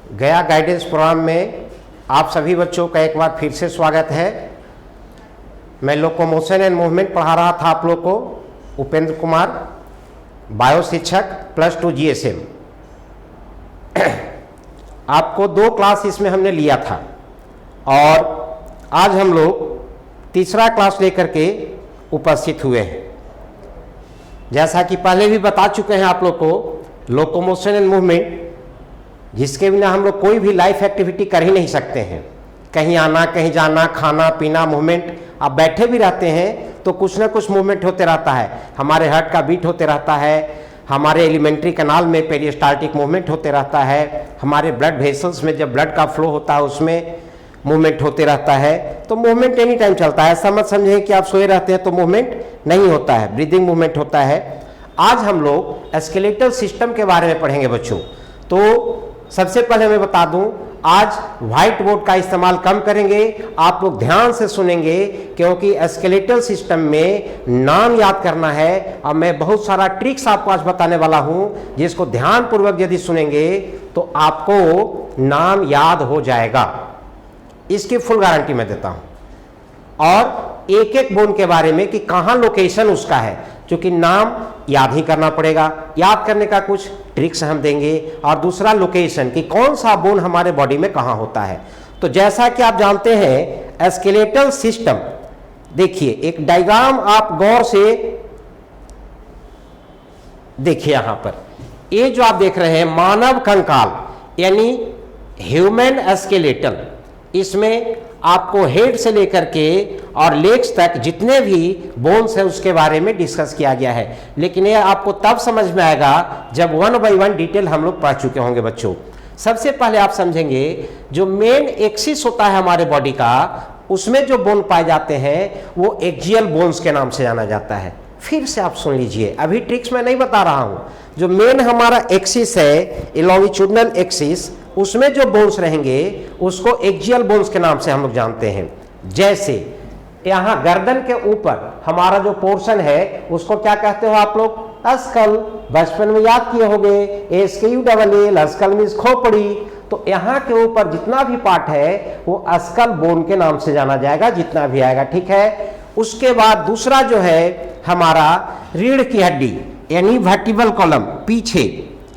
गया guidance programme में आप सभी बच्चों का एक बार फिर से स्वागत है। मैं लोकोमोशन एंड मूवमेंट पढ़ा रहा था आप लोग को, उपेंद्र कुमार, बायो शिक्षक +2 GSM। आपको 2 क्लास इसमें हमने लिया था और आज हम लोग तीसरा क्लास लेकर के उपस्थित हुए हैं। जैसा कि पहले भी बता चुके हैं आप लोग को, लोकोमोशन एंड मूवमेंट जिसके बिना हम लोग कोई भी लाइफ एक्टिविटी कर ही नहीं सकते हैं। कहीं आना, कहीं जाना, खाना पीना, मूवमेंट। आप बैठे भी रहते हैं तो कुछ ना कुछ मूवमेंट होते रहता है। हमारे हार्ट का बीट होते रहता है, हमारे एलिमेंट्री कैनाल में पेरिस्टाल्टिक मूवमेंट होते रहता है, हमारे ब्लड वेसल्स में जब ब्लड का फ्लो होता है उसमें मूवमेंट होते रहता है। तो मूवमेंट एनी टाइम चलता है। ऐसा मत समझें कि आप सोए रहते हैं तो मूवमेंट नहीं होता है, ब्रीदिंग मूवमेंट होता है। आज हम लोग स्केलेटल सिस्टम के बारे में पढ़ेंगे बच्चों। तो सबसे पहले मैं बता दूं, आज व्हाइट बोर्ड का इस्तेमाल कम करेंगे। आप लोग ध्यान से सुनेंगे क्योंकि स्केलेटल सिस्टम में नाम याद करना है और मैं बहुत सारा ट्रिक्स आपको आज बताने वाला हूं, जिसको ध्यान पूर्वक यदि सुनेंगे तो आपको नाम याद हो जाएगा। इसकी फुल गारंटी मैं देता हूं। और एक एक बोन के बारे में कि कहां लोकेशन उसका है, क्योंकि नाम याद ही करना पड़ेगा। याद करने का कुछ ट्रिक्स हम देंगे और दूसरा लोकेशन कि कौन सा बोन हमारे बॉडी में कहां होता है। तो जैसा कि आप जानते हैं स्केलेटल सिस्टम, देखिए एक डायग्राम आप गौर से देखिए। यहां पर ये जो आप देख रहे हैं मानव कंकाल यानी ह्यूमन स्केलेटल, इसमें आपको हेड से लेकर के और लेग्स तक जितने भी बोन्स है उसके बारे में डिस्कस किया गया है। लेकिन ये आपको तब समझ में आएगा जब 1 बाय 1 डिटेल हम लोग पढ़ चुके होंगे बच्चों। सबसे पहले आप समझेंगे जो मेन एक्सिस होता है हमारे बॉडी का, उसमें जो बोन पाए जाते हैं वो एक्सियल बोन्स के नाम से जाना जाता है। फिर से आप सुन लीजिए, अभी ट्रिक्स मैं नहीं बता रहा हूं। जो मेन हमारा एक्सिस है, लॉन्गिट्यूडिनल एक्सिस, उसमें जो बोन्स रहेंगे उसको एक्सियल बोन्स के नाम से हम लोग जानते हैं। जैसे यहां गर्दन के ऊपर हमारा जो पोर्शन है उसको क्या कहते हो आप लोग? अस्कल। बचपन में याद किए होंगे, SKULL, अस्कल मींस खोपड़ी। तो यहाँ के ऊपर जितना भी पार्ट है वो अस्कल बोन के नाम से जाना जाएगा, जितना भी आएगा, ठीक है। उसके बाद दूसरा जो है हमारा रीढ़ की हड्डी यानी वर्टिब्रल कॉलम, पीछे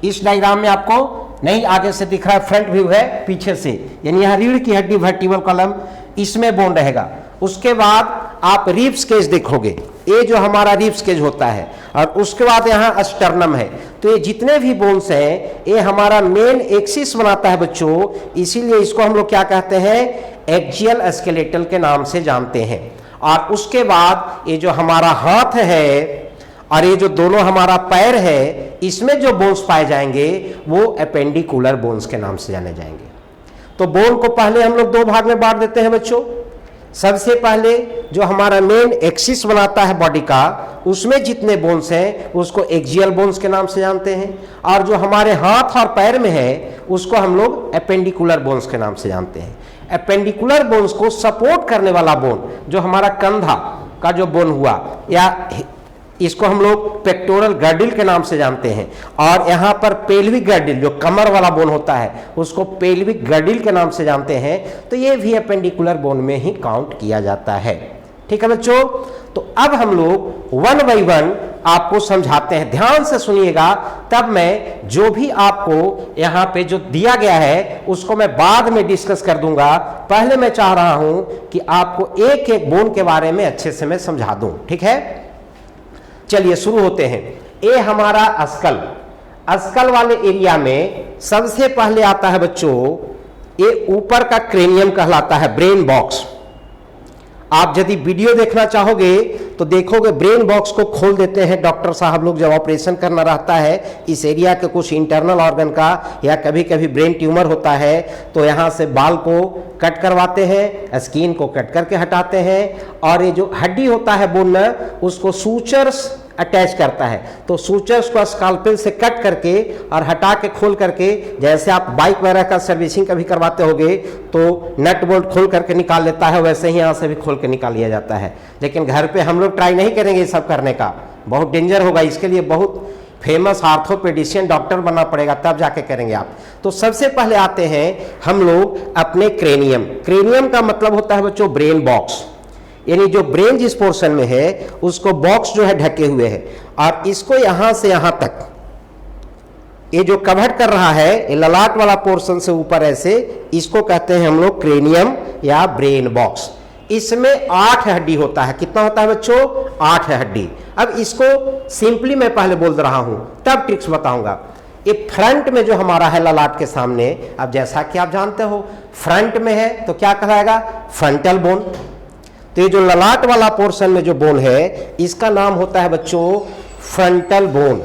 इस डायग्राम में आपको नहीं आगे से दिख रहा है, फ्रंट व्यू है, पीछे से, यानी यहाँ रीढ़ की हड्डी वर्टिब्रल कॉलम, इसमें बोन रहेगा। उसके बाद आप रिब्स केज देखोगे, ये जो हमारा रिब्स केज होता है, और उसके बाद यहाँ स्टर्नम है। तो ये जितने भी बोन्स हैं ये हमारा मेन एक्सिस बनाता है बच्चों, इसीलिए इसको हम लोग क्या कहते हैं? एक्सियल स्केलेटल के नाम से जानते हैं। और उसके बाद ये जो हमारा हाथ है और ये जो दोनों हमारा पैर है, इसमें जो बोन्स पाए जाएंगे वो अपेंडिकुलर बोन्स के नाम से जाने जाएंगे। तो बोन को पहले हम लोग 2 भाग में बांट देते हैं बच्चों। सबसे पहले जो हमारा मेन एक्सिस बनाता है बॉडी का, उसमें जितने बोन्स हैं उसको एक्सियल बोन्स के नाम से जानते हैं, और जो हमारे हाथ और पैर में है उसको हम लोग अपेंडिकुलर बोन्स के नाम से जानते हैं। अपेंडिकुलर बोन्स को सपोर्ट करने वाला बोन, जो हमारा कंधा का जो बोन हुआ, या इसको हम लोग पेक्टोरल गर्डिल के नाम से जानते हैं। और यहाँ पर पेल्विक गर्डिल, जो कमर वाला बोन होता है, उसको पेल्विक गर्डिल के नाम से जानते हैं। तो ये भी अपेंडिकुलर बोन में ही काउंट किया जाता है, ठीक है बच्चों। तो अब हम लोग 1 बाय 1 आपको समझाते हैं, ध्यान से सुनिएगा, तब मैं जो भी आपको यहाँ पे जो दिया गया है उसको मैं बाद में डिस्कस कर दूंगा। पहले मैं चाह रहा हूं कि आपको एक एक बोन के बारे में अच्छे से मैं समझा दूं, ठीक है। चलिए शुरू होते हैं। ये हमारा अस्कल, अस्कल वाले एरिया में सबसे पहले आता है बच्चों, ये ऊपर का क्रेनियम कहलाता है, ब्रेन बॉक्स। आप यदि वीडियो देखना चाहोगे तो देखोगे ब्रेन बॉक्स को खोल देते हैं डॉक्टर साहब लोग जब ऑपरेशन करना रहता है इस एरिया के कुछ इंटरनल ऑर्गन का, या कभी कभी ब्रेन ट्यूमर होता है तो यहाँ से बाल को कट करवाते हैं, स्किन को कट करके हटाते हैं, और ये जो हड्डी होता है बोन उसको सूचर्स अटैच करता है। तो सूचर्स को स्काल्पेल से कट करके और हटा के खोल करके, जैसे आप बाइक वगैरह का सर्विसिंग कभी करवाते होगे तो नट बोल्ट खोल करके निकाल लेता है, वैसे ही यहाँ से भी खोल के निकाल लिया जाता है। लेकिन घर पे हम लोग ट्राई नहीं करेंगे ये सब करने का, बहुत डेंजर होगा। इसके लिए बहुत फेमस आर्थोपेडिशियन डॉक्टर बनना पड़ेगा, तब जाके करेंगे आप। तो सबसे पहले आते हैं हम लोग अपने क्रेनियम। क्रेनियम का मतलब होता है बच्चों ब्रेन बॉक्स, यानी जो ब्रेन जिस पोर्शन में है उसको बॉक्स जो है ढके हुए है, और इसको यहां से यहां तक ये जो कवर कर रहा है, ये ललाट वाला पोर्शन से ऊपर ऐसे, इसको कहते हैं हम लोग क्रेनियम या ब्रेन बॉक्स। इसमें 8 हड्डी होता है। कितना होता है बच्चों? 8 हड्डी। अब इसको सिंपली मैं पहले बोल रहा हूं, तब ट्रिक्स बताऊंगा। ये फ्रंट में जो हमारा है ललाट के सामने, अब जैसा कि आप जानते हो फ्रंट में है तो क्या कहलाएगा? Frontal bone. तो ये जो ललाट वाला पोर्शन में जो बोन है इसका नाम होता है बच्चों फ्रंटल बोन।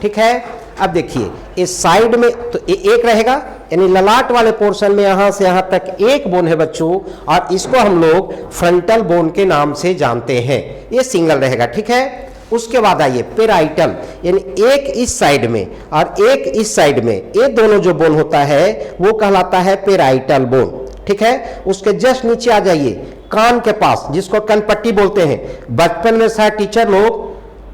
ठीक है, अब देखिए इस साइड में तो एक रहेगा, यानी ललाट वाले पोर्शन में यहां से यहां तक एक बोन है बच्चों, और इसको हम लोग फ्रंटल बोन के नाम से जानते हैं। ये सिंगल रहेगा। ठीक है, उसके बाद आइए पेराइटल, यानी एक इस साइड में और एक इस साइड में, ये दोनों जो बोन होता है वो कहलाता है पेराइटल बोन। ठीक है, उसके जस्ट नीचे आ जाइए कान के पास, जिसको कनपट्टी बोलते हैं। बचपन में शायद टीचर लोग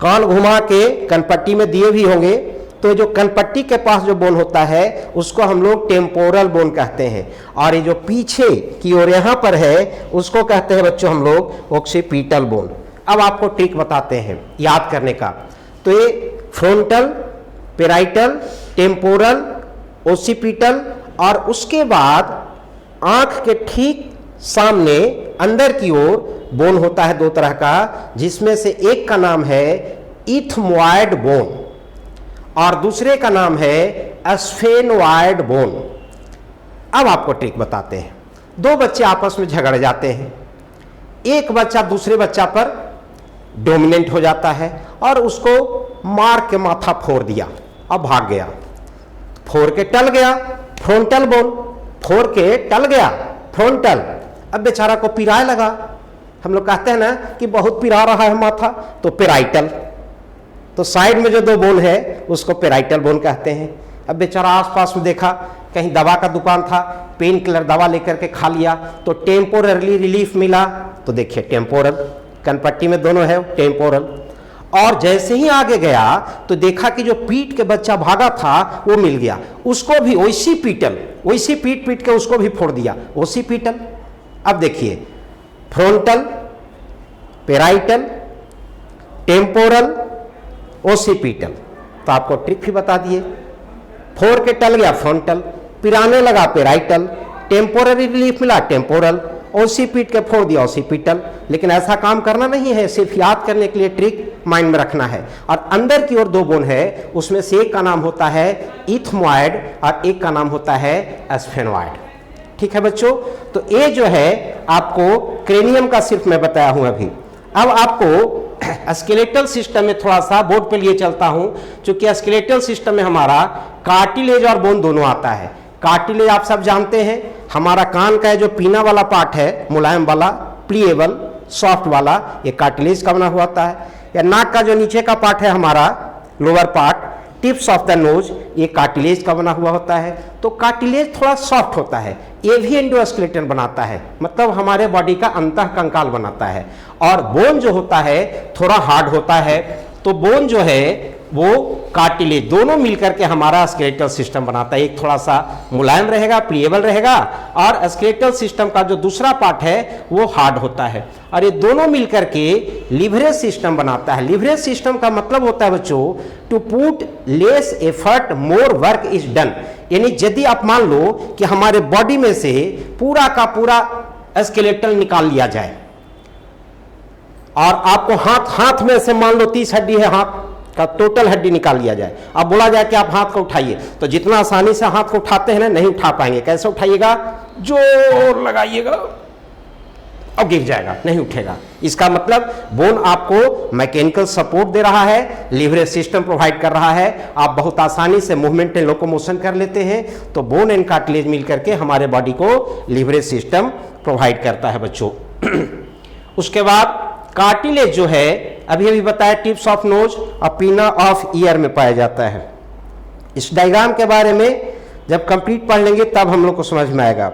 कान घुमा के कनपट्टी में दिए भी होंगे। तो जो कनपट्टी के पास जो बोन होता है उसको हम लोग टेम्पोरल बोन कहते हैं, और ये जो पीछे की ओर यहां पर है उसको कहते हैं बच्चों हम लोग ऑक्सीपिटल बोन। अब आपको ट्रिक बताते हैं याद करने का। तो ये फ्रंटल, पेराइटल, टेम्पोरल, ऑक्सीपिटल, और उसके बाद आंख के ठीक सामने अंदर की ओर बोन होता है 2 तरह का, जिसमें से एक का नाम है इथमोइड बोन और दूसरे का नाम है स्फेनोइड बोन। अब आपको ट्रिक बताते हैं। 2 बच्चे आपस में झगड़ जाते हैं, एक बच्चा दूसरे बच्चा पर डोमिनेंट हो जाता है और उसको मार के माथा फोड़ दिया, अब भाग गया। फोड़ के टल गया फ्रंटल बोन, फोड़ के टल गया फ्रंटल। अब बेचारा को पिराए लगा। हम लोग कहते हैं ना कि बहुत पिरा रहा है माथा, तो पेराइटल। तो साइड में जो 2 बोन है उसको पेराइटल बोन कहते हैं। अब बेचारा आसपास में देखा, कहीं दवा का दुकान था, पेन किलर दवा लेकर के खा लिया तो टेम्पोरली रिलीफ मिला। तो देखिए टेम्पोरल, कनपट्टी में दोनों है टेम्पोरल। और जैसे ही आगे गया तो देखा कि जो पीठ के बच्चा भागा था वो मिल गया, उसको भी वैसी पीट पीट के उसको भी फोड़ दिया, ओसीपिटल। अब देखिए फ्रंटल, पेराइटल, टेम्पोरल, ओसीपिटल। तो आपको ट्रिक भी बता दिए। फोड़ के टल गया फ्रंटल, पिराने लगा पेराइटल, टेम्पोररी रिलीफ मिला टेम्पोरल, ओसीपिट के फोड़ दिया ओसीपिटल। लेकिन ऐसा काम करना नहीं है, सिर्फ याद करने के लिए ट्रिक माइंड में रखना है। और अंदर की ओर 2 बोन है, उसमें से एक का नाम होता है इथमोइड और एक का नाम होता है स्फेनोइड। ठीक है बच्चों, तो ये जो है आपको क्रेनियम का सिर्फ मैं बताया हूं अभी। अब आपको स्केलेटल सिस्टम में थोड़ा सा बोर्ड पे लिए चलता हूं, क्योंकि स्केलेटल सिस्टम में हमारा कार्टिलेज और बोन दोनों आता है। कार्टिलेज आप सब जानते हैं, हमारा कान का जो पीना वाला पार्ट है, मुलायम वाला, प्लीएबल, सॉफ्ट वाला, ये कार्टिलेज का बना हुआ होता है। या नाक का जो नीचे का पार्ट है हमारा lower part, tips of the nose, ये कार्टिलेज का बना हुआ होता है। तो कार्टिलेज थोड़ा सॉफ्ट होता है, ये भी एंडोस्केलेटन बनाता है, मतलब हमारे बॉडी का अंतः कंकाल बनाता है। और बोन जो होता है थोड़ा हार्ड होता है। तो बोन जो है वो कार्टिलेज दोनों मिलकर के हमारा स्केलेटल सिस्टम बनाता है। एक थोड़ा सा मुलायम रहेगा, प्लीएबल रहेगा, और स्केलेटल सिस्टम का जो दूसरा पार्ट है वो हार्ड होता है। और ये दोनों मिलकर के लिवरेज सिस्टम बनाता है। लिवरेज सिस्टम का मतलब होता है बच्चों to put less effort more work is done, यानी यदि आप मान लो कि हमारे बॉडी में से पूरा का पूरा स्केलेटल निकाल लिया जाए और आपको हाथ में से मान लो 30 हड्डी है, हाथ का टोटल हड्डी निकाल लिया जाए, अब बोला जाए कि आप हाथ को उठाइए, तो जितना आसानी से हाथ को उठाते हैं ना, नहीं उठा पाएंगे। कैसे उठाइएगा? जोर लगाइएगा और गिर जाएगा, नहीं उठेगा। इसका मतलब बोन आपको मैकेनिकल सपोर्ट दे रहा है, लिवरेज सिस्टम प्रोवाइड कर रहा है, आप बहुत आसानी से मूवमेंट एंड लोकोमोशन कर लेते हैं। तो बोन एंड कार्टिलेज मिलकर के हमारे बॉडी को लिवरेज सिस्टम प्रोवाइड करता है बच्चों। उसके बाद कार्टिलेज जो है अभी बताया टिप्स ऑफ नोज और पिना ऑफ ईयर में पाया जाता है। इस डायग्राम के बारे में जब कंप्लीट पढ़ लेंगे तब हम लोग को समझ में आएगा।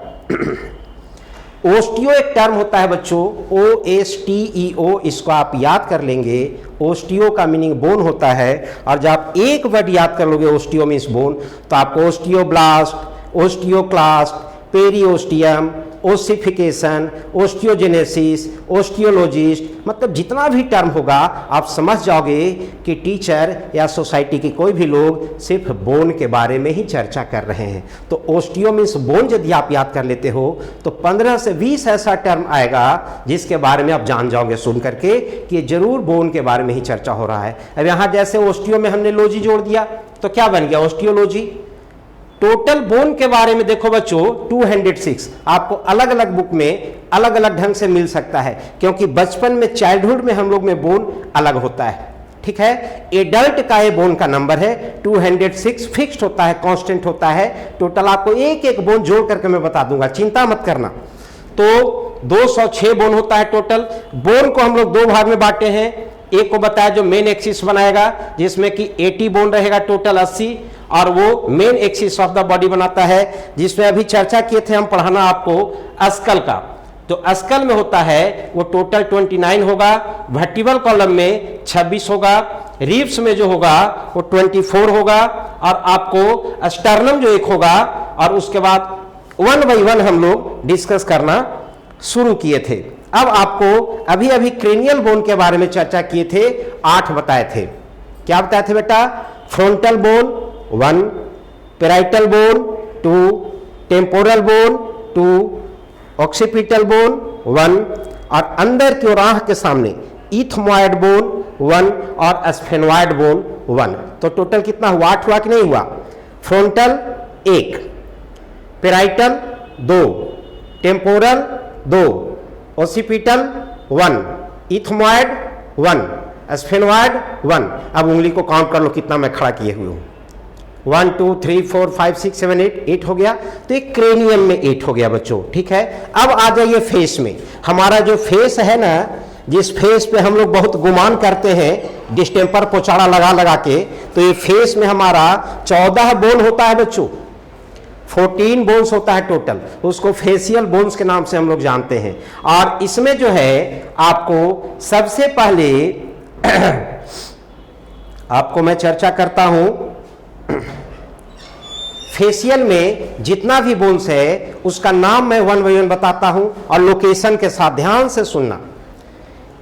ओस्टियो एक टर्म होता है बच्चों, OSTEO, इसको आप याद कर लेंगे। ओस्टियो का मीनिंग बोन होता है, और जब आप एक वर्ड याद कर लोगे ओस्टियो मीन्स बोन, तो आपको osteoblast, osteoclast, periosteum, ossification, osteogenesis, osteologist, मतलब जितना भी टर्म होगा आप समझ जाओगे कि टीचर या सोसाइटी के कोई भी लोग सिर्फ बोन के बारे में ही चर्चा कर रहे हैं। तो ओस्टियो मीन्स बोन यदि आप याद कर लेते हो तो 15 से 20 ऐसा टर्म आएगा जिसके बारे में आप जान जाओगे सुन करके कि जरूर बोन के बारे में ही चर्चा हो रहा है। अब यहाँ जैसे ओस्टियो में हमने लॉजी जोड़ दिया तो क्या बन गया, ओस्टियोलॉजी। टोटल बोन के बारे में देखो बच्चों 206 आपको अलग अलग बुक में अलग अलग ढंग से मिल सकता है, क्योंकि बचपन में चाइल्डहुड में हम लोग में बोन अलग होता है, ठीक है। एडल्ट का ये बोन का नंबर है 206, फिक्स्ड होता है, कांस्टेंट होता है। टोटल आपको एक एक बोन जोड़ करके मैं बता दूंगा, चिंता मत करना। तो 206 बोन होता है टोटल। बोन को हम लोग दो भाग में बांटे हैं, एक को बताया जो मेन एक्सिस बनाएगा जिसमें कि 80 बोन रहेगा टोटल 80, और वो main axis of the body बनाता है, जिसमें अभी चर्चा किए थे हम पढ़ाना आपको अस्कल का। तो अस्कल में होता है वो टोटल 29 होगा, वर्टिबल कॉलम में 26 होगा, रिब्स में जो होगा वो 24 होगा, और आपको स्टर्नम जो एक होगा, और उसके बाद 1 बाई 1 हम लोग डिस्कस करना शुरू किए थे। अब आपको अभी अभी क्रेनियल बोन के बारे में चर्चा किए थे, 8 बताए थे। क्या बताए थे बेटा, frontal bone 1, parietal bone 2, temporal bone 2, occipital bone 1, और अंदर की ओर आंख के सामने इथमोइड बोन 1 और स्फेनोइड बोन 1। तो टोटल कितना हुआ, 8 हुआ कि नहीं हुआ। Frontal 1, parietal 2, temporal 2, occipital 1, ethmoid 1, sphenoid 1। अब उंगली को काउंट कर लो कितना मैं खड़ा किए हुए हूं, 1 2 3 4 5 6 7 8 हो गया। तो एक क्रेनियम में 8 हो गया बच्चों, ठीक है। अब आ जाइए फेस में। हमारा जो फेस है ना, जिस फेस पे हम लोग बहुत गुमान करते हैं डिस्टेम्पर पोचाड़ा लगा लगा के, तो ये फेस में हमारा 14 बोन होता है बच्चों, 14 बोन्स होता है टोटल। उसको फेशियल बोन्स के नाम से हम लोग जानते हैं। और इसमें जो है आपको सबसे पहले आपको मैं चर्चा करता हूं, फेशियल में जितना भी बोन्स है उसका नाम मैं 1 बाई 1 बताता हूं, और लोकेशन के साथ ध्यान से सुनना।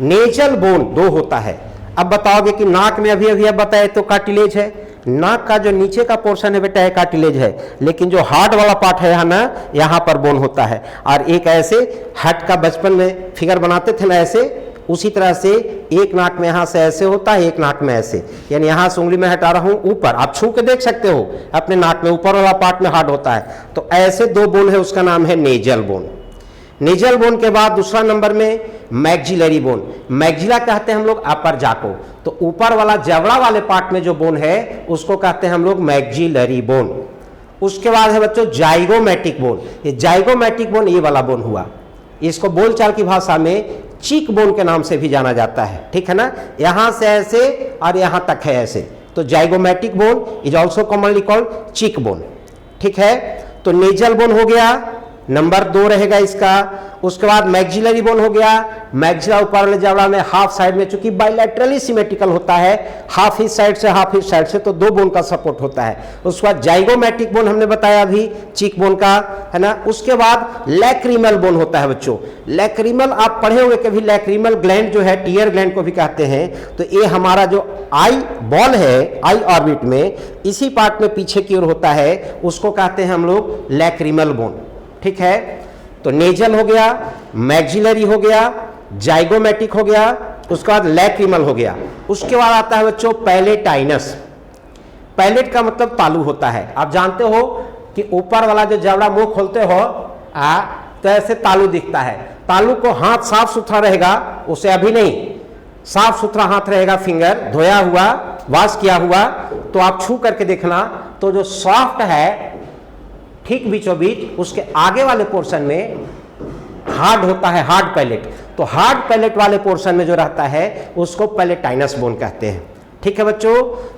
नेजल बोन 2 होता है। अब बताओगे कि नाक में अभी अभी अब बताए तो कार्टिलेज है, नाक का जो नीचे का पोर्शन है बेटा है कार्टिलेज है, लेकिन जो हार्ड वाला पार्ट है यहाँ ना, यहाँ पर बोन होता है। और एक ऐसे हार्ट का बचपन में फिगर बनाते थे ना ऐसे, उसी तरह से एक नाक में यहाँ से ऐसे होता है, एक नाक में ऐसे, यानी यहाँ से उंगली में हटा रहा हूँ ऊपर, आप छू के देख सकते हो अपने नाक में ऊपर वाला पार्ट में हार्ड होता है। तो ऐसे 2 बोन है, उसका नाम है नेजल बोन। नेजल बोन के बाद दूसरा नंबर में मैक्सिलरी बोन। मैक्सिला कहते हैं हम लोग अपर जा को, तो ऊपर वाला जबड़ा वाले पार्ट में जो बोन है उसको कहते हैं हम लोग मैक्सिलरी बोन। उसके बाद है बच्चों जाइगोमैटिक बोन। ये जाइगोमैटिक बोन ये वाला बोन हुआ, इसको बोलचाल की भाषा में चीक बोन के नाम से भी जाना जाता है, ठीक है ना। यहां से ऐसे और यहां तक है ऐसे, तो zygomatic bone is also commonly called cheek bone, ठीक है। तो नेजल बोन हो गया, नंबर 2 रहेगा इसका। उसके बाद मैक्सिलरी बोन हो गया। मैक्सिला ऊपर वाले जबड़ा में हाफ साइड में, चूंकि बाइलैटरली सिमेट्रिकल होता है, हाफ इस साइड से हाफ इस साइड से, तो 2 बोन का सपोर्ट होता है। उसके बाद जाइगोमैटिक बोन हमने बताया अभी, चीक बोन का, है ना। उसके बाद लैक्रिमल बोन होता है बच्चों। लैक्रिमल आप पढ़े होंगे कभी, लैक्रिमल ग्लैंड जो है टीयर ग्लैंड को भी कहते हैं। तो ये हमारा जो आई बॉल है, आई ऑर्बिट में इसी पार्ट में पीछे की ओर होता है, उसको कहते हैं हम लोग लैक्रिमल बोन, ठीक है। तो नेजल हो गया, मैक्सिलरी हो गया, जाइगोमैटिक हो गया, उसके बाद लैक्रिमल हो गया। उसके बाद आता है बच्चों पैलेटाइनस। पैलेट का मतलब तालू होता है। आप जानते हो कि ऊपर वाला जो जबड़ा मुंह खोलते हो तो ऐसे तालू दिखता है। तालू को हाथ साफ सुथरा रहेगा, उसे अभी नहीं, साफ सुथरा हाथ रहेगा, फिंगर धोया हुआ, वॉश किया हुआ, तो आप छू करके देखना, तो जो सॉफ्ट है ठीक बीचों बीच उसके आगे वाले पोर्शन में हार्ड होता है, हार्ड पैलेट। तो हार्ड पैलेट वाले पोर्शन में जो रहता है उसको पैलेटाइनस बोन कहते हैं। ठीक है बच्चों,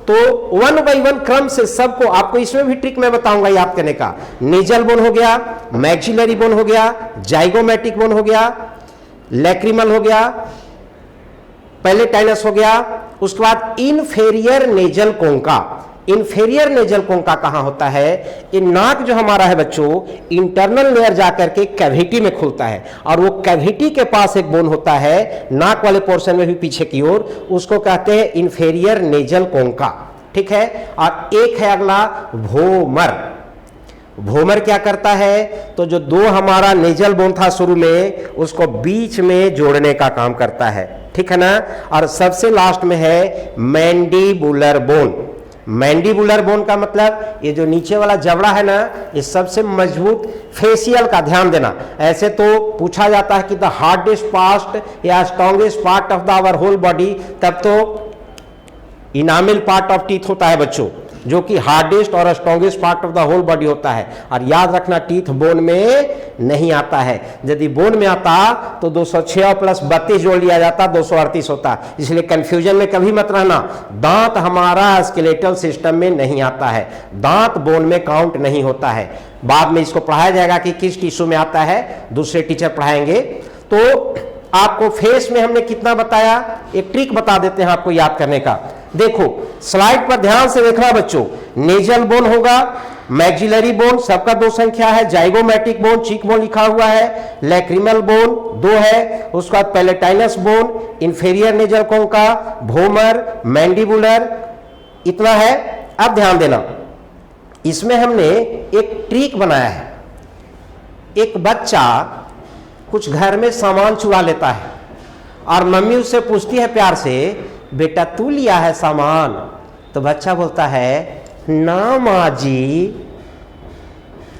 तो 1 by 1 क्रम से सबको, आपको इसमें भी ट्रिक मैं बताऊंगा याद करने का। नेजल बोन हो गया, मैक्सिलरी बोन हो गया, जाइगोमैटिक बोन हो गया, लैक्रिमल हो गया, पैलेटाइनस हो गया, उसके बाद इन्फेरियर नेजल कोंका। इन्फेरियर नेजल कोंका कहां होता है? ये नाक जो हमारा है बच्चों, इंटरनल लेयर जाकर के कैविटी में खुलता है, और वो कैविटी के पास एक बोन होता है नाक वाले पोर्शन में भी पीछे की ओर, उसको कहते हैं इन्फेरियर नेजल कोंका। ठीक है, और एक है अगला भोमर। भोमर क्या करता है? तो जो दो हमारा नेजल बोन था शुरू में, उसको बीच में जोड़ने का काम करता है। ठीक है ना। और सबसे लास्ट में है मैंडिबुलर बोन। मैंडिबुलर बोन का मतलब ये जो नीचे वाला जबड़ा है ना, ये सबसे मजबूत फेशियल का, ध्यान देना। ऐसे तो पूछा जाता है कि द हार्डेस्ट पार्ट या strongest part of the our whole body, तब तो इनामिल पार्ट ऑफ टीथ होता है बच्चों, जो कि हार्डेस्ट और strongest part of the whole body होता है। और याद रखना, टीथ बोन में नहीं आता है। यदि बोन में आता तो 206 प्लस 32 जोड़ लिया जाता, 238 होता। इसलिए कंफ्यूजन में कभी मत रहना। दांत हमारा स्केलेटल सिस्टम में नहीं आता है, दांत बोन में काउंट नहीं होता है। बाद में इसको पढ़ाया जाएगा कि किस टिश्यू में आता है, दूसरे टीचर पढ़ाएंगे। तो आपको फेस में हमने कितना बताया, एक ट्रिक बता देते हैं आपको याद करने का। देखो स्लाइड पर ध्यान से देखना बच्चों, नेजल बोन होगा, मैक्सिलरी बोन सबका 2 संख्या है, जाइगोमैटिक बोन, चीक बोन लिखा हुआ है, लैक्रिमल बोन 2 है, उसके बाद पैलेटाइनस बोन, इंफेरियर नेजल कोंका, भोमर, मैंडिबुलर, इतना है। अब ध्यान देना, इसमें हमने एक ट्रिक बनाया है। एक बच्चा कुछ घर में सामान चुरा लेता है और मम्मी उससे पूछती है प्यार से, बेटा तू लिया है सामान? तो बच्चा बोलता है ना माँ जी।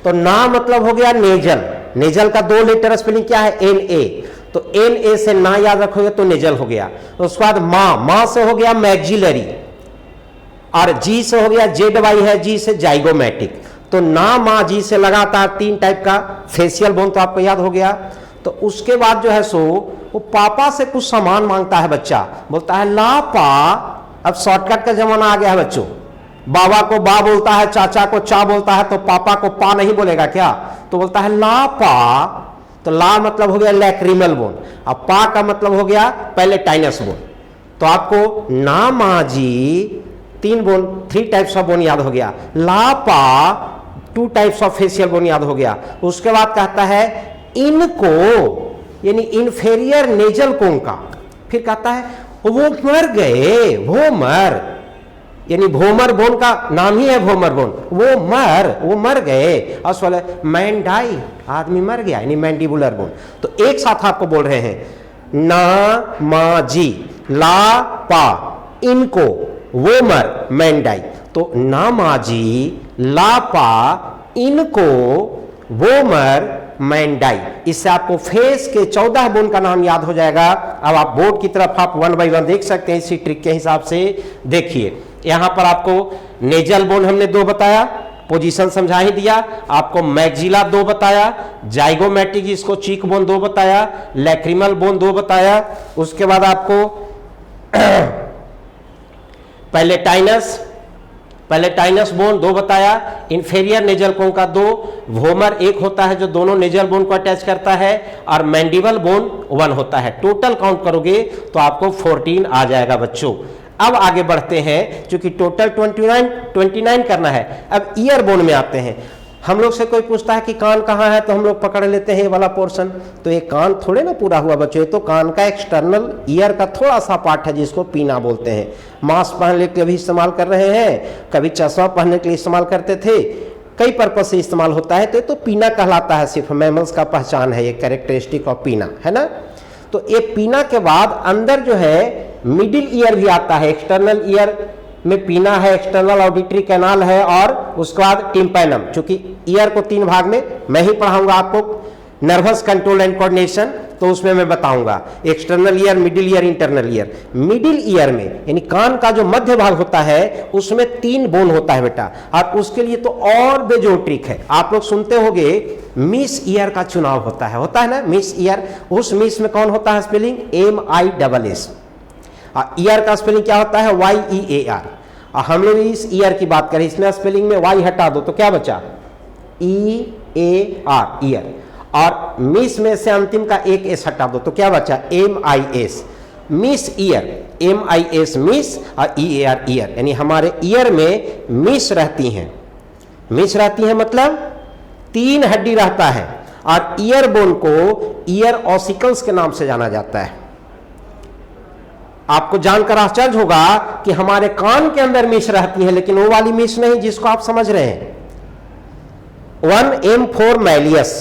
तो ना मतलब हो गया नेजल। नेजल का 2 लेटर स्पेलिंग क्या है? NA। तो NA से ना याद रखोगे तो नेजल हो गया। तो उसके बाद माँ, माँ से हो गया मैक्सिलरी, और जी से हो गया ZY है, जी से जाइगोमैटिक। तो ना माँ जी से लगातार 3 टाइप का फेशियल बोन तो आपको याद हो गया। तो उसके बाद जो है सो वो पापा से कुछ सामान मांगता है बच्चा, बोलता है ला पा। अब शॉर्टकट का जमाना आ गया है बच्चों, बाबा को बा बोलता है, चाचा को चा बोलता है, तो पापा को पा नहीं बोलेगा क्या? तो बोलता है ला पा। तो ला मतलब हो गया लैक्रिमल बोन, अब पा का मतलब हो गया पैलेटाइनस बोन। तो आपको ना माँ जी 3 बोन, 3 टाइप्स ऑफ बोन याद हो गया। ला पा 2 टाइप्स ऑफ फेशियल बोन याद हो गया। उसके बाद कहता है इनको, यानी इन्फेरियर नेजल कोंका। फिर कहता है वो मर गए, वो मर, यानी भोमर बोन का नाम ही है भोमर बोन, वो मर गए। और बोले मैन डाई, आदमी मर गया, यानी मैंडिबुलर बोन। तो एक साथ आपको बोल रहे हैं ना मा जी, ला पा, इनको, वो मर, मैन डाई। तो ना मा जी, ला पा, इनको, वो मर, मैंडाई। इससे आपको फेस के 14 बोन का नाम याद हो जाएगा। अब आप बोर्ड की तरफ आप 1 by 1 देख सकते हैं, इसी ट्रिक के हिसाब से देखिए। यहां पर आपको नेजल बोन हमने 2 बताया, पोजीशन समझा ही दिया। आपको मैक्सिला 2 बताया, जाइगोमैटिक इसको चीक बोन 2 बताया, लैक्रिमल बोन 2 बताया। उसके बाद आपको पैलेटाइनस बोन 2 बताया, इन्फेरियर नेजल कोंका 2, भोमर 1 होता है जो दोनों नेजल बोन को अटैच करता है, और मैंडिबल बोन 1 होता है। टोटल काउंट करोगे तो आपको 14 आ जाएगा बच्चों। अब आगे बढ़ते हैं, क्योंकि टोटल 29 करना है। अब ईयर बोन में आते हैं। हम लोग से कोई पूछता है कि कान कहाँ है, तो हम लोग पकड़ लेते हैं ये वाला पोर्शन। तो ये कान थोड़े ना पूरा हुआ बच्चों, ये तो कान का एक्सटर्नल ईयर का थोड़ा सा पार्ट है, जिसको पीना बोलते हैं। मास्क पहनने के लिए भी इस्तेमाल कर रहे हैं, कभी चश्मा पहनने के लिए इस्तेमाल करते थे, कई पर्पज से इस्तेमाल होता है। तो पीना कहलाता है, सिर्फ मैमल्स का पहचान है ये कैरेक्टरिस्टिक ऑफ पीना, है ना। तो ये पीना के बाद अंदर जो है मिडिल ईयर भी आता है। एक्सटर्नल ईयर में पीना है, एक्सटर्नल ऑडिटरी कैनाल है, और उसके बाद टिम्पैनम। चूंकि ईयर को 3 भाग में मैं ही पढ़ाऊंगा आपको, नर्वस कंट्रोल एंड कोऑर्डिनेशन, तो उसमें मैं बताऊंगा external ear, middle ear, internal ear. Middle ear में यानी कान का जो मध्य भाग होता है, उसमें 3 बोन होता है बेटा। और उसके लिए तो और बेजोड़ ट्रिक है। आप लोग सुनते होंगे मिस ईयर का चुनाव होता है ना, मिस ईयर। उस मिस में कौन होता है स्पेलिंग? MISS। ईयर का स्पेलिंग क्या होता है? YEAR। हम लोग इस ईयर की बात करें, इसमें स्पेलिंग में Y हटा दो तो क्या बचा? EAR, year. और मिस में से अंतिम का एक एस हटा दो तो क्या बचा? MIS, miss year. MIS miss और EAR ईयर, यानी हमारे ईयर में मिस रहती हैं। मिस रहती है मतलब 3 हड्डी रहता है, और ईयर बोन को ईयर ऑसिकल्स के नाम से जाना जाता है। आपको जानकर आश्चर्य होगा कि हमारे कान के अंदर मिस रहती है, लेकिन वो वाली मिस नहीं जिसको आप समझ रहे हैं। 1 M for malleus,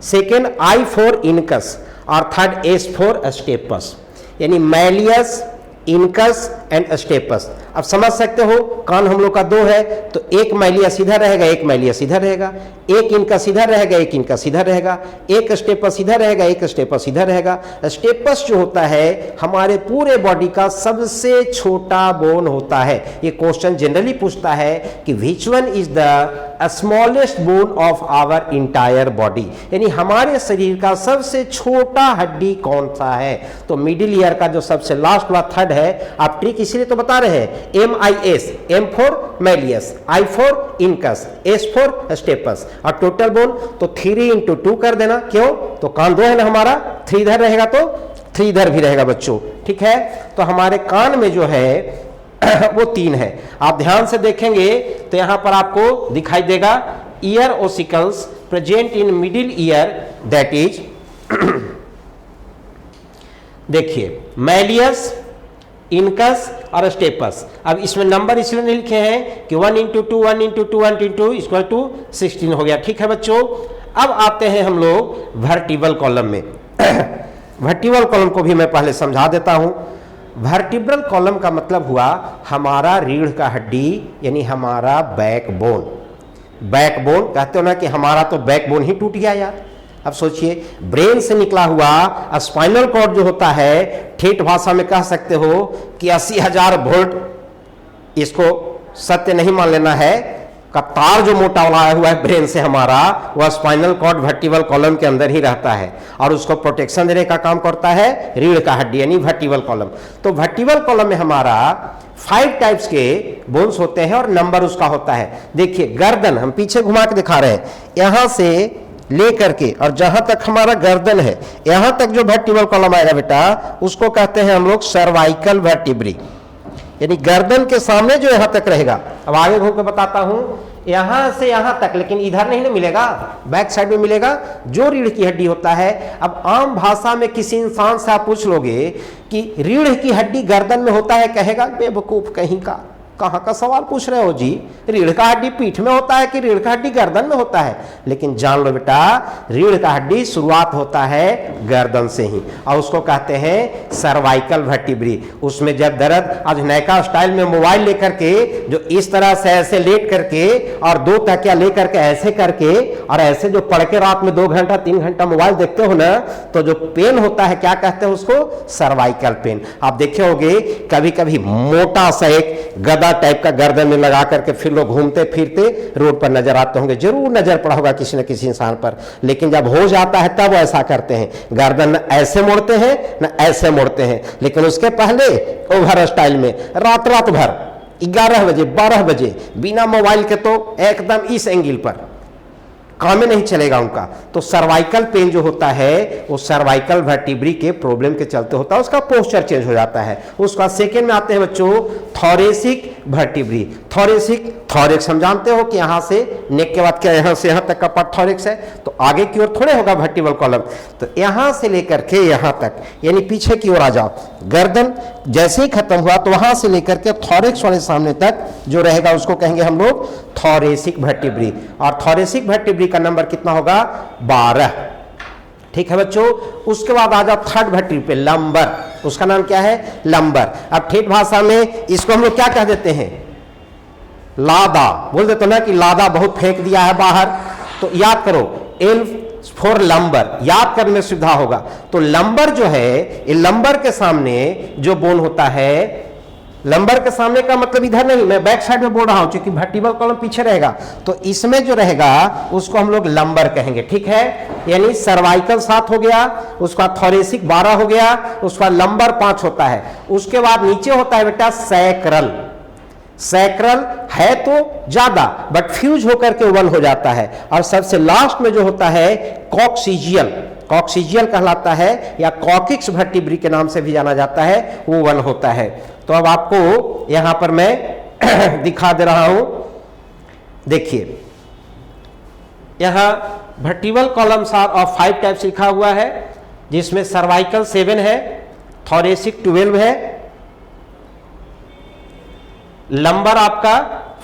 second I for incus, और थर्ड S for स्टेपस, यानी मैलियस, इनकस एंड स्टेपस। अब समझ सकते हो, कान हम लोग का 2 है, तो एक मैलियस इधर रहेगा, एक मैलियस इधर रहेगा, एक इनकस इधर रहेगा, एक इनकस इधर रहेगा, एक स्टेपस इधर रहेगा, एक स्टेपस इधर रहेगा। स्टेपस जो होता है हमारे पूरे बॉडी का सबसे छोटा बोन होता है। ये क्वेश्चन जनरली पूछता है कि which one is the smallest bone of our entire body, यानी हमारे शरीर का सबसे छोटा हड्डी कौन सा है? तो मिडिल ईयर का जो सबसे लास्ट वाला थर्ड है, आप ट्रिक इसीलिए तो बता रहे हैं। MIS, M for malleus, I for incus, S for stapes, और टोटल बोन तो 3 into 2 कर देना। क्यों? तो कान 2 है ना हमारा, 3 इधर रहेगा तो 3 इधर भी रहेगा बच्चों, ठीक है। तो हमारे कान में जो है वो 3 है। आप ध्यान से देखेंगे तो यहां पर आपको दिखाई देगा year ossicles present in middle ear, that is देखिए मैलियस, इनकस और स्टेपस। अब इसमें नंबर इसलिए नहीं लिखे हैं कि 1 into 2, 1 into 2, 1 into 2 equal to 16 हो गया, ठीक है बच्चों। अब आते हैं हम लोग वर्टिब्रल कॉलम में। वर्टिब्रल कॉलम को भी मैं पहले समझा देता हूं। वर्टिब्रल कॉलम का मतलब हुआ हमारा रीढ़ का हड्डी, यानी हमारा बैकबोन। बैकबोन कहते हो ना कि हमारा तो बैकबोन ही टूट गया यार। अब सोचिए, ब्रेन से निकला हुआ स्पाइनल कॉर्ड जो होता है, ठेठ भाषा में कह सकते हो कि 80,000 वोल्ट, इसको सत्य नहीं मान लेना है, का तार जो मोटा वाला हुआ है ब्रेन से हमारा, वह स्पाइनल कॉर्ड वर्टिब्रल कॉलम के अंदर ही रहता है, और उसको प्रोटेक्शन देने का काम करता है रीढ़ का हड्डी, यानी वर्टिब्रल कॉलम। तो वर्टिब्रल कॉलम में हमारा 5 टाइप्स के बोन्स होते हैं, और नंबर उसका होता है। देखिए गर्दन, हम पीछे घुमा के दिखा रहे हैं, यहां से लेकर के और जहां तक हमारा गर्दन है, यहां तक जो वर्टिब्रल कॉलम आएगा बेटा, उसको कहते हैं हम लोग सर्वाइकल वर्टिब्री, यानी गर्दन के सामने जो यहां तक रहेगा। अब आगे घूम के बताता हूं, यहां से यहां तक, लेकिन इधर नहीं ना मिलेगा, बैक साइड में मिलेगा, जो रीढ़ की हड्डी होता है। अब आम भाषा में किसी इंसान से आप पूछ लोगे कि रीढ़ की हड्डी गर्दन में होता है, कहेगा बेवकूफ कहीं का, कहां का सवाल पूछ रहे हो जी, रीढ़ का हड्डी पीठ में होता है कि रीढ़ का हड्डी गर्दन में होता है? लेकिन जान लो बेटा, रीढ़ का हड्डी शुरुआत होता है गर्दन से ही, और उसको कहते हैं सर्वाइकल वर्टिब्री। उसमें जब दर्द, आज नयका स्टाइल में मोबाइल लेकर के जो इस तरह से ऐसे लेट करके और 2 तकिया लेकर के ऐसे करके और ऐसे जो पढ़ के रात में 2 घंटा 3 घंटा मोबाइल देखते हो ना, तो जो पेन होता है क्या कहते हैं उसको? Cervical pain. आप देखे होंगे कभी कभी मोटा सा एक गदा टाइप का गर्दन में लगा करके फिर लोग घूमते फिरते रोड पर नजर आते होंगे, जरूर नजर पड़ा होगा किसी न किसी इंसान पर। लेकिन जब हो जाता है तब ऐसा करते हैं, गर्दन न ऐसे मोड़ते हैं न ऐसे मोड़ते हैं, लेकिन उसके पहले ओवर स्टाइल में रात रात भर 11 बजे 12 बजे बिना मोबाइल के तो एकदम इस एंगल पर काम में नहीं चलेगा उनका। तो सर्वाइकल पेन जो होता है वो सर्वाइकल वर्टिब्री के प्रॉब्लम के चलते होता है, उसका पोस्चर चेंज हो जाता है। उसका सेकेंड में आते हैं बच्चों थोरेसिक वर्टिब्री। थोरेसिक, थोरेक्स हम जानते हो कि यहां से नेक के बाद क्या यहां से यहां तक का पार्ट थोरेक्स है, तो आगे की ओर थोड़े होगा वर्टिब्रल कॉलम, तो यहां से लेकर के यहां तक यानी पीछे की ओर आ जाओ। गर्दन जैसे ही खत्म हुआ तो वहां से लेकर के थोरेक्स वाले सामने तक जो रहेगा उसको कहेंगे हम लोग थोरेसिक वर्टिब्री। और थोरेसिक वर्टिब्री का नंबर कितना होगा? 12। ठीक है बच्चों। उसके बाद आ जाओ थर्ड वर्टिब्री पे, लंबर। उसका नाम क्या है? लंबर। अब ठेठ भाषा में इसको हम लोग क्या कह देते हैं? लादा। बोल देते ना कि लादा बहुत फेंक दिया है बाहर, तो याद करो एल फॉर लंबर, याद करने में सुविधा होगा। तो लंबर जो है, ये लंबर के सामने जो बोन होता है लंबर के सामने का मतलब इधर नहीं, मैं बैक साइड में बोल रहा हूं, क्योंकि वर्टिबल कॉलम पीछे रहेगा, तो इसमें जो रहेगा उसको हम लोग लंबर कहेंगे, ठीक है। यानी सर्वाइकल 7 हो गया, उसका थोरेसिक 12 हो गया, उसका लंबर 5 होता है। उसके बाद नीचे होता है बेटा सैक्रल। सैक्रल है तो ज्यादा, बट फ्यूज होकर के 1 हो जाता है। और सबसे लास्ट में जो होता है कॉक्सिजियल, कॉक्सिजियल कहलाता है, या कॉकिक्स वर्टिब्री के नाम से भी जाना जाता है, वो 1 होता है। तो अब आपको यहां पर मैं दिखा दे रहा हूं, देखिए यहां vertebral columns are of 5 types लिखा हुआ है, जिसमें सर्वाइकल 7 है, थोरेसिक 12 है, लंबर आपका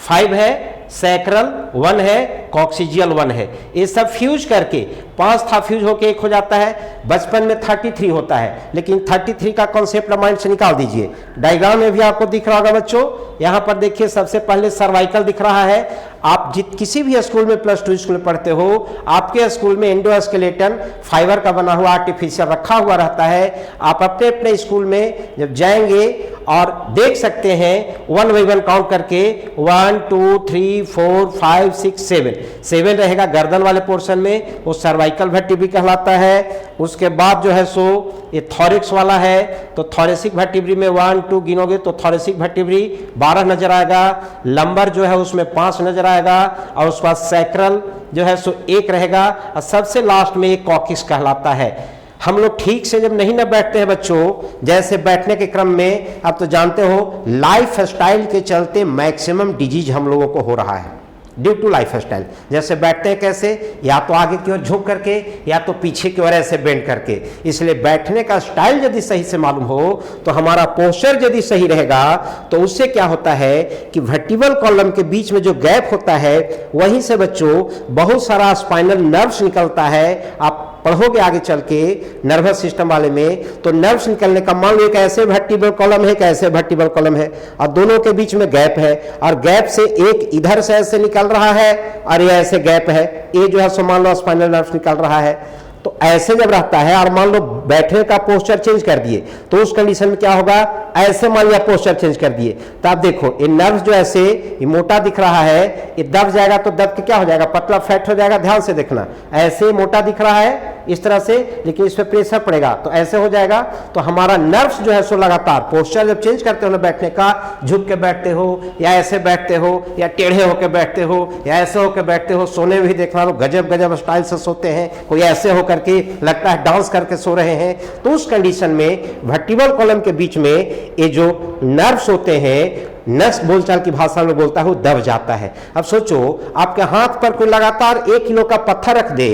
5 है, सैक्रल 1 है, कॉक्सिजियल 1 है। ये सब फ्यूज करके 5 था, फ्यूज होके 1 हो जाता है। बचपन में 33 होता है, लेकिन 33 का कॉन्सेप्ट माइंड से निकाल दीजिए। डायग्राम में भी आपको दिख रहा होगा बच्चों, यहां पर देखिए सबसे पहले सर्वाइकल दिख रहा है। आप किसी भी स्कूल में +2 स्कूल में पढ़ते हो, आपके स्कूल में एंडोस्केलेटन फाइबर का बना हुआ आर्टिफिशियल रखा हुआ रहता है। आप अपने अपने स्कूल में जब जाएंगे और देख सकते हैं 1 बाई 1 काउंट करके 1 2 3 4 5 6 7 रहेगा गर्दन वाले पोर्शन में, वो सर्वाइकल वर्टिब्री कहलाता है। उसके बाद जो है सो ये थोरिक्स वाला है, तो थोरेसिक वर्टिब्री में 1 2 गिनोगे तो थोरेसिक वर्टिब्री 12 नजर आएगा, लंबर जो है उसमें 5 नजर आएगा, और उसके बाद सैक्रल जो है सो 1 रहेगा, और सबसे लास्ट में एक कॉकिक्स कहलाता है। हम लोग ठीक से जब नहीं ना बैठते हैं बच्चों, जैसे बैठने के क्रम में आप तो जानते हो लाइफ स्टाइल के चलते मैक्सिमम डिजीज हम लोगों को हो रहा है ड्यू टू लाइफ स्टाइल। जैसे बैठते हैं कैसे, या तो आगे की ओर झुक करके, या तो पीछे की ओर ऐसे बेंड करके। इसलिए बैठने का स्टाइल यदि सही से मालूम हो, तो हमारा पोस्चर यदि सही रहेगा, तो उससे क्या होता है कि वर्टिबल कॉलम के बीच में जो गैप होता है, वहीं से बच्चों बहुत सारा स्पाइनल नर्व्स निकलता है। आप पढ़ोगे आगे चल के नर्वस सिस्टम वाले में, तो नर्व्स निकलने का, मान लो एक ऐसे वर्टिबल कॉलम है, एक ऐसे वर्टिबल कॉलम है, और दोनों के बीच में गैप है, और गैप से एक इधर से ऐसे निकल रहा है, और ये ऐसे गैप है, ये जो है सो मान लो स्पाइनल नर्व्स निकल रहा है। तो ऐसे जब रहता है, और मान लो बैठने का पोस्चर चेंज कर दिए, तो उस कंडीशन में क्या होगा, ऐसे मान लिया पोस्चर चेंज कर दिए, तो आप देखो ये नर्व जो ऐसे ये मोटा दिख रहा है, ये दब जाएगा, तो दब के क्या हो जाएगा, पतला फैट हो जाएगा। ध्यान से देखना, ऐसे मोटा दिख रहा है इस तरह से, लेकिन इस पर प्रेशर पड़ेगा तो ऐसे हो जाएगा। तो हमारा नर्व्स जो है सो लगातार पोस्चर जब चेंज करते हो ना बैठने का, झुक के बैठते हो, या ऐसे बैठते हो, या टेढ़े होकर बैठते हो, या ऐसे होकर बैठते हो। सोने में भी देखना, लोग गजब गजब स्टाइल से सोते हैं, कोई ऐसे होकर के लगता है डांस करके सो रहे हैं। तो उस कंडीशन में वर्टिबल कॉलम के बीच में ये जो नर्व्स होते हैं, नस बोलचाल की भाषा में बोलता है, दब जाता है। अब सोचो आपके हाथ पर कोई लगातार 1 किलो का पत्थर रख दे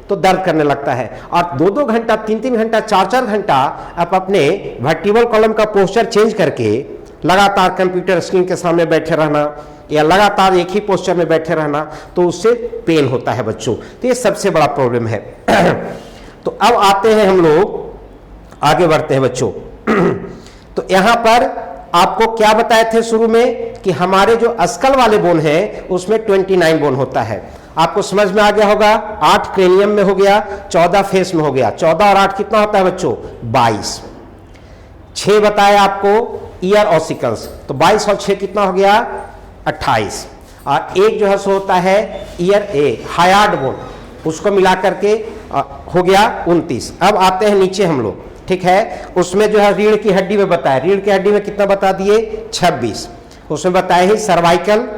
तो दर्द करने लगता है, और 2-2 घंटा 3-3 घंटा 4-4 घंटा आप अपने वर्टिबल कॉलम का पोस्चर चेंज करके लगातार कंप्यूटर स्क्रीन के सामने बैठे रहना, या लगातार एक ही पोस्चर में बैठे रहना, तो उससे पेन होता है बच्चों। तो ये सबसे बड़ा प्रॉब्लम है। तो अब आते हैं हम लोग, आगे बढ़ते हैं बच्चों। तो यहां पर आपको क्या बताए थे शुरू में कि हमारे जो अस्कल वाले बोन है उसमें 29 बोन होता है। आपको समझ में आ गया होगा, 8 क्रेनियम में हो गया, 14 फेस में हो गया। 14 और 8 कितना होता है बच्चों, 22। 6 बताया आपको ईयर ऑसिकल्स, तो 22 और 6 कितना हो गया, 28। और एक जो है सो होता है ईयर ए हायार्ड बोन, उसको मिला करके हो गया 29। अब आते हैं नीचे हम लोग, ठीक है। उसमें जो है रीढ़ की हड्डी में बताया, रीढ़ की हड्डी में कितना बता दिए, 26। उसमें बताए ही सर्वाइकल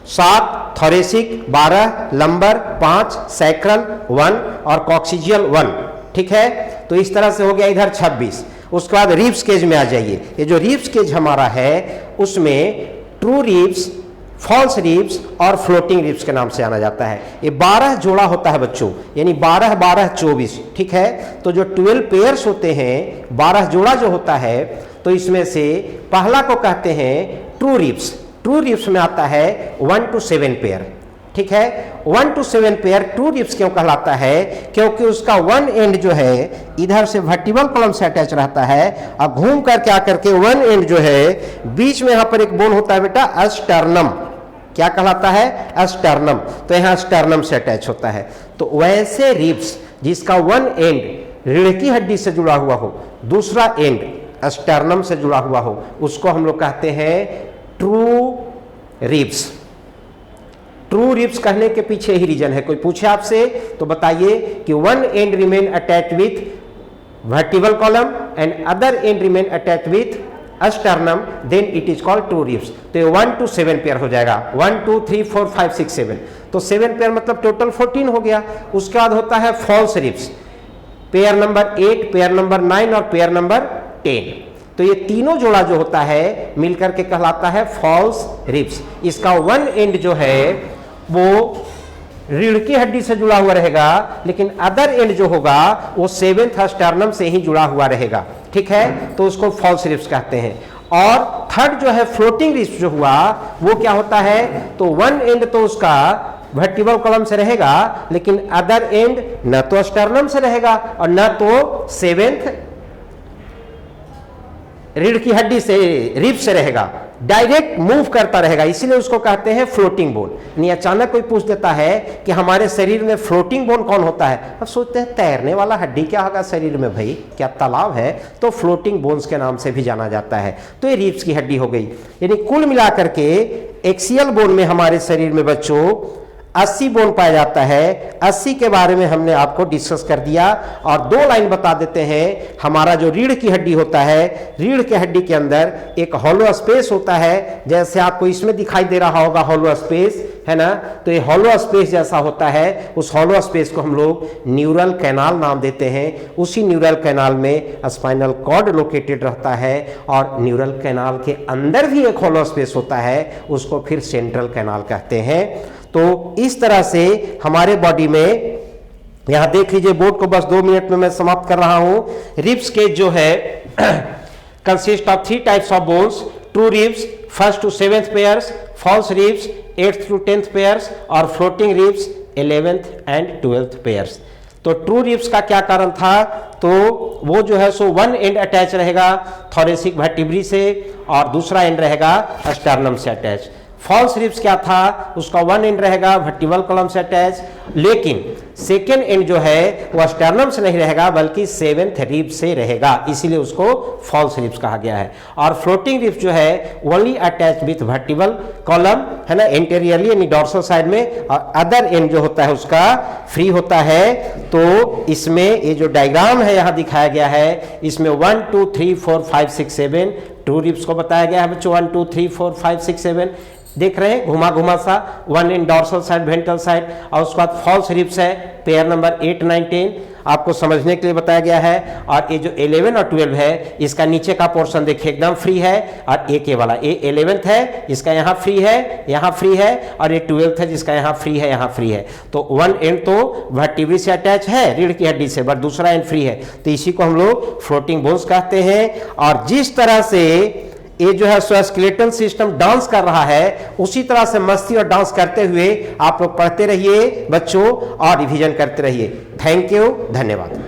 7, थोरेसिक 12, लंबर 5, सैक्रल 1 और कॉक्सिजियल 1, ठीक है। तो इस तरह से हो गया इधर 26। उसके बाद रिब्स केज में आ जाइए। ये जो रिब्स केज हमारा है उसमें ट्रू रिब्स, फॉल्स रिब्स और फ्लोटिंग रिब्स के नाम से जाना जाता है। ये 12 जोड़ा होता है बच्चों, यानी 12 12 24, ठीक है। तो जो 12 पेयर्स होते हैं, 12 जोड़ा जो होता है, तो इसमें से पहला को कहते हैं ट्रू रिब्स। ट्रू रिब्स में आता है 1 to 7 पेयर, ठीक है। 1 to 7 पेयर ट्रू रिब्स क्यों कहलाता है, क्योंकि उसका 1 एंड जो है इधर से वर्टिबल कॉलम से अटैच रहता है, और घूम करके आकर के 1 एंड जो है बीच में यहाँ पर एक बोन होता है बेटा, अस्टर्नम। क्या कहलाता है, अस्टर्नम। तो यहाँ अस्टर्नम से अटैच होता है। तो वैसे रिब्स जिसका 1 एंड रीढ़ की हड्डी से जुड़ा हुआ हो, दूसरा एंड स्टर्नम से जुड़ा हुआ हो, उसको हम लोग कहते हैं ट्रू रिब्स। ट्रू रिब्स कहने के पीछे ही रीजन है। कोई पूछे आपसे तो बताइए कि one end remain attach with vertebral column and other end remain attach with sternum, then it is called true ribs. तो ये 1 to 7 पेयर हो जाएगा, 1 2 3 4 5 6 7, तो 7 पेयर मतलब टोटल 14 हो गया। उसके बाद होता है false ribs, pair number 8, pair number 9 और पेयर नंबर 10। तो ये तीनों जोड़ा जो होता है मिलकर के कहलाता है फॉल्स रिब्स। इसका वन एंड जो है वो रीढ़ की हड्डी से जुड़ा हुआ रहेगा, लेकिन अदर एंड जो होगा वो 7th स्टर्नम से ही जुड़ा हुआ रहेगा, ठीक है, तो उसको फॉल्स रिब्स कहते हैं। और थर्ड जो है फ्लोटिंग रिब्स जो हुआ वो क्या होता है, तो वन एंड तो उसका वर्टिबल कॉलम से रहेगा, लेकिन अदर एंड न तो स्टर्नम से रहेगा और न तो 7th रीढ़ की हड्डी से, रिब से रहेगा, डायरेक्ट मूव करता रहेगा, इसीलिए उसको कहते हैं फ्लोटिंग बोन। नहीं अचानक कोई पूछ देता है कि हमारे शरीर में फ्लोटिंग बोन कौन होता है, अब सोचते हैं तैरने वाला हड्डी क्या होगा शरीर में, भाई क्या तालाब है, तो फ्लोटिंग बोन्स के नाम से भी जाना जाता है। तो ये रिब्स की हड्डी हो गई। यानी कुल मिलाकर के एक्सियल बोन में हमारे शरीर में बच्चों 80 बोन पाया जाता है। 80 के बारे में हमने आपको डिस्कस कर दिया। और 2 लाइन बता देते हैं, हमारा जो रीढ़ की हड्डी होता है, रीढ़ की हड्डी के अंदर एक हॉलो स्पेस होता है, जैसे आपको इसमें दिखाई दे रहा होगा हॉलो स्पेस, है ना, तो ये हॉलो स्पेस जैसा होता है, उस हॉलो स्पेस को हम लोग न्यूरल कैनाल नाम देते हैं। उसी न्यूरल कैनाल में स्पाइनल कॉर्ड लोकेटेड रहता है और न्यूरल कैनाल के अंदर भी एक हॉलो स्पेस होता है, उसको फिर सेंट्रल कैनाल कहते हैं। तो इस तरह से हमारे बॉडी में, यहां देख लीजिए बोर्ड को, बस 2 मिनट में मैं समाप्त कर रहा हूं। रिब्स के जो है consist of 3 types of bones, true ribs 1st to 7th pairs, false ribs 8th to 10th pairs और floating ribs 11th and 12th pairs. तो ट्रू रिब्स का क्या कारण था, तो वो जो है सो वन एंड अटैच रहेगा थोरेसिक वर्टिब्री से और दूसरा एंड रहेगा स्टर्नम से अटैच। फॉल्स रिब्स क्या था, उसका वन एंड रहेगा वर्टिबल कॉलम से अटैच, लेकिन सेकेंड एंड जो है वो स्टर्नम से नहीं रहेगा बल्कि 7th रिब से रहेगा, इसीलिए उसको फॉल्स रिब्स कहा गया है। और फ्लोटिंग रिब्स जो है only attach with vertebral column, है ना, एंटेरियरली यानी डॉर्सल साइड में, और अदर एंड जो होता है उसका फ्री होता है। तो इसमें ये जो डायग्राम है यहाँ दिखाया गया है, इसमें 1 2 3 4 5 6 7 ट्रू रिब्स को बताया गया है बच्चों, 1 2 3 4 5 6 7 देख रहे हैं, घुमा घुमा सा, one in dorsal side, ventral side, और उसके बाद फॉल्स रिब्स है पेयर नंबर 8 9 10 आपको समझने के लिए बताया गया है। और ये जो 11 और 12 है, इसका नीचे का पोर्शन देखिए एकदम फ्री है, और एक ये वाला, ये 11th है, इसका यहाँ फ्री है, यहाँ फ्री है, और ये 12th है जिसका यहाँ फ्री है, यहाँ फ्री है। तो वन एंड तो वर्टिब्री से अटैच है रीढ़ की हड्डी से, बट दूसरा एंड फ्री है, तो इसी को हम लोग फ्लोटिंग बोन्स कहते हैं। और जिस तरह से ये जो है स्केलेटल सिस्टम डांस कर रहा है, उसी तरह से मस्ती और डांस करते हुए आप लोग पढ़ते रहिए बच्चों और रिवीजन करते रहिए। थैंक यू, धन्यवाद।